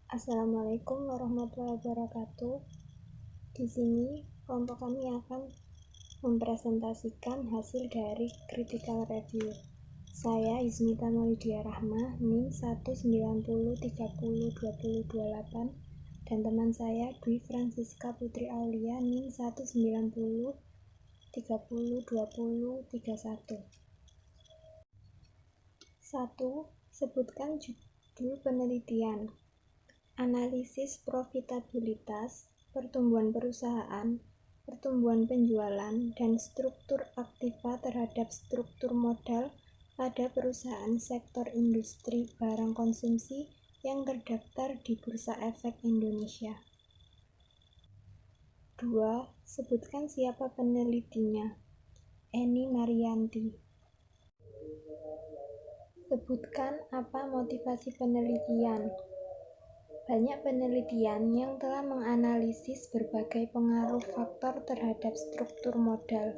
Assalamualaikum warahmatullahi wabarakatuh. Di sini kelompok kami akan mempresentasikan hasil dari critical review. Saya Ismita Maulidia Rahmah, NIM 190302028, dan teman saya Dwi Francisca Putri Aulia, NIM 190302031. 1. Sebutkan judul penelitian. Analisis profitabilitas, pertumbuhan perusahaan, pertumbuhan penjualan, dan struktur aktiva terhadap struktur modal pada perusahaan sektor industri barang konsumsi yang terdaftar di Bursa Efek Indonesia. 2. Sebutkan siapa penelitinya. Eni Marianti. Sebutkan apa motivasi penelitian. Banyak penelitian yang telah menganalisis berbagai pengaruh faktor terhadap struktur modal.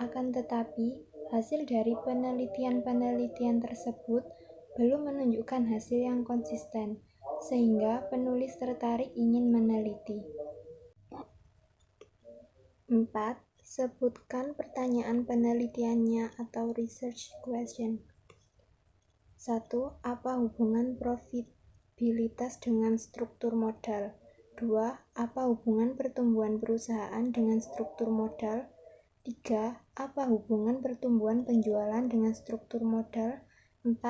Akan tetapi, hasil dari penelitian-penelitian tersebut belum menunjukkan hasil yang konsisten, sehingga penulis tertarik ingin meneliti. 4. Sebutkan pertanyaan penelitiannya atau research question. 1. Apa hubungan profitabilitas dengan struktur modal? 2. Apa hubungan pertumbuhan perusahaan dengan struktur modal? 3. Apa hubungan pertumbuhan penjualan dengan struktur modal? 4.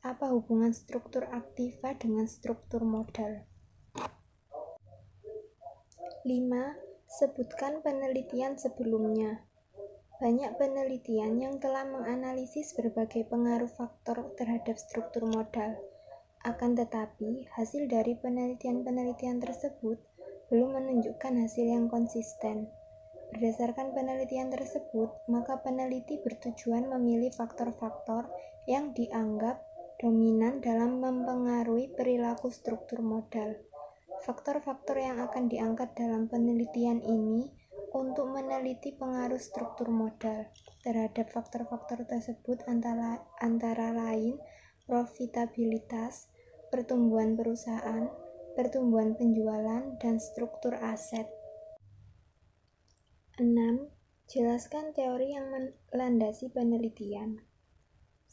Apa hubungan struktur aktiva dengan struktur modal? 5. Sebutkan penelitian sebelumnya. Banyak penelitian yang telah menganalisis berbagai pengaruh faktor terhadap struktur modal. Akan tetapi, hasil dari penelitian-penelitian tersebut belum menunjukkan hasil yang konsisten. Berdasarkan penelitian tersebut, maka peneliti bertujuan memilih faktor-faktor yang dianggap dominan dalam mempengaruhi perilaku struktur modal. Faktor-faktor yang akan diangkat dalam penelitian ini untuk meneliti pengaruh struktur modal terhadap faktor-faktor tersebut antara lain profitabilitas, pertumbuhan perusahaan, pertumbuhan penjualan, dan struktur aset. 6. Jelaskan teori yang melandasi penelitian.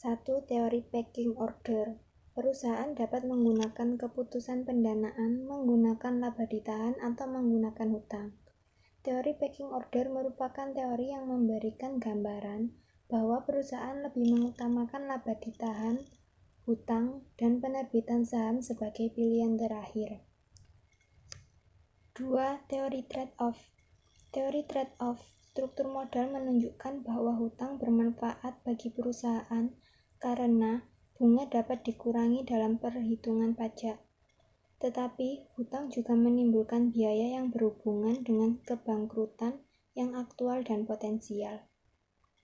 1. Teori pecking order. Perusahaan dapat menggunakan keputusan pendanaan, menggunakan laba ditahan, atau menggunakan hutang. Teori pecking order merupakan teori yang memberikan gambaran bahwa perusahaan lebih mengutamakan laba ditahan, hutang, dan penerbitan saham sebagai pilihan terakhir. 2. Teori trade-off. Teori trade-off struktur modal menunjukkan bahwa hutang bermanfaat bagi perusahaan karena bunga dapat dikurangi dalam perhitungan pajak. Tetapi, hutang juga menimbulkan biaya yang berhubungan dengan kebangkrutan yang aktual dan potensial.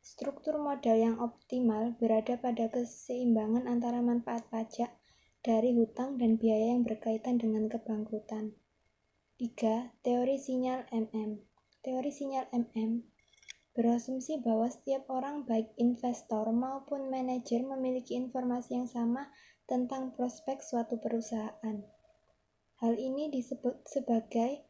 Struktur modal yang optimal berada pada keseimbangan antara manfaat pajak dari hutang dan biaya yang berkaitan dengan kebangkrutan. 3. Teori sinyal MM. Teori sinyal MM berasumsi bahwa setiap orang, baik investor maupun manajer, memiliki informasi yang sama tentang prospek suatu perusahaan. Hal ini disebut sebagai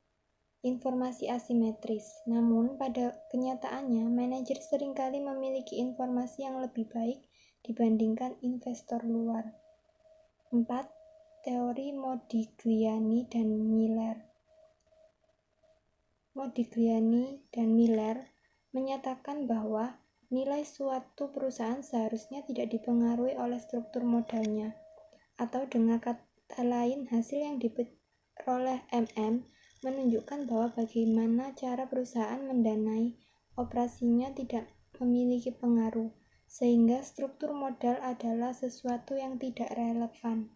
informasi asimetris. Namun, pada kenyataannya, manajer seringkali memiliki informasi yang lebih baik dibandingkan investor luar. 4. Teori Modigliani dan Miller. Modigliani dan Miller menyatakan bahwa nilai suatu perusahaan seharusnya tidak dipengaruhi oleh struktur modalnya, atau dengan kata lain, hasil yang diperoleh MM menunjukkan bahwa bagaimana cara perusahaan mendanai operasinya tidak memiliki pengaruh, sehingga struktur modal adalah sesuatu yang tidak relevan.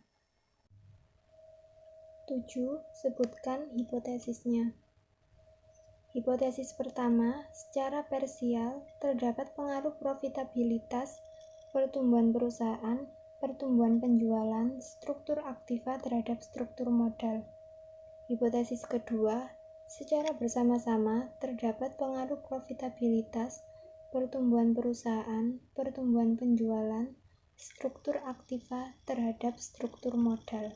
7. Sebutkan hipotesisnya. Hipotesis pertama, secara parsial, terdapat pengaruh profitabilitas, pertumbuhan perusahaan, pertumbuhan penjualan, struktur aktiva terhadap struktur modal. Hipotesis kedua, secara bersama-sama, terdapat pengaruh profitabilitas, pertumbuhan perusahaan, pertumbuhan penjualan, struktur aktiva terhadap struktur modal.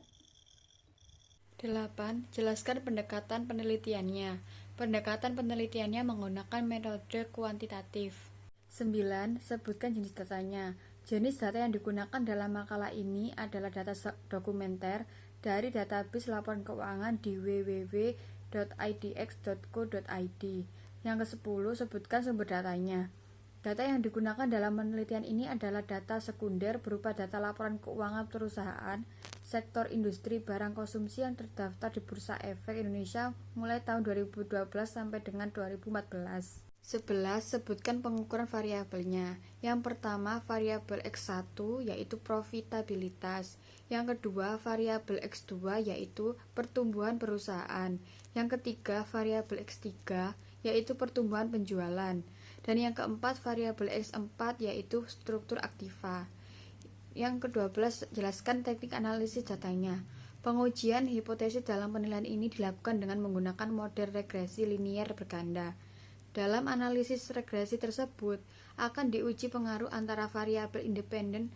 8. Jelaskan pendekatan penelitiannya. Pendekatan penelitiannya menggunakan metode kuantitatif. 9. Sebutkan jenis datanya. Jenis data yang digunakan dalam makalah ini adalah data dokumenter dari database laporan keuangan di www.idx.co.id. Yang ke-10, sebutkan sumber datanya. Data yang digunakan dalam penelitian ini adalah data sekunder berupa data laporan keuangan perusahaan sektor industri barang konsumsi yang terdaftar di Bursa Efek Indonesia mulai tahun 2012 sampai dengan 2014. 11. Sebutkan pengukuran variabelnya. Yang pertama, variabel X1 yaitu profitabilitas. Yang kedua, variabel X2 yaitu pertumbuhan perusahaan. Yang ketiga, variabel X3 yaitu pertumbuhan penjualan. Dan yang keempat, variabel X4 yaitu struktur aktiva. Yang ke-12, jelaskan teknik analisis datanya. Pengujian hipotesis dalam penilaian ini dilakukan dengan menggunakan model regresi linier berganda. Dalam analisis regresi tersebut, akan diuji pengaruh antara variabel independen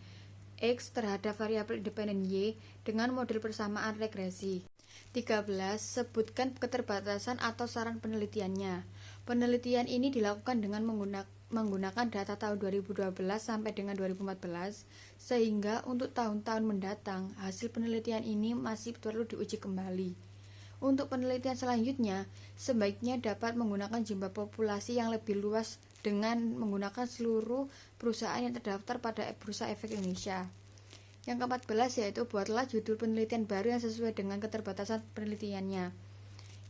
X terhadap variabel independen Y dengan model persamaan regresi. 13. Sebutkan keterbatasan atau saran penelitiannya. Penelitian ini dilakukan dengan menggunakan data tahun 2012 sampai dengan 2014, sehingga untuk tahun-tahun mendatang, hasil penelitian ini masih perlu diuji kembali. Untuk penelitian selanjutnya, sebaiknya dapat menggunakan jumlah populasi yang lebih luas dengan menggunakan seluruh perusahaan yang terdaftar pada Bursa Efek Indonesia. Yang ke-14 yaitu buatlah judul penelitian baru yang sesuai dengan keterbatasan penelitiannya,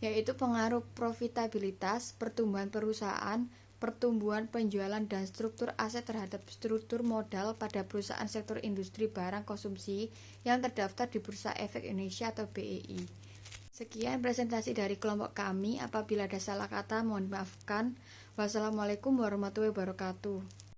yaitu pengaruh profitabilitas, pertumbuhan perusahaan, pertumbuhan penjualan dan struktur aset terhadap struktur modal pada perusahaan sektor industri barang konsumsi yang terdaftar di Bursa Efek Indonesia atau BEI. Sekian presentasi dari kelompok kami. Apabila ada salah kata, mohon dimaafkan. Wassalamualaikum warahmatullahi wabarakatuh.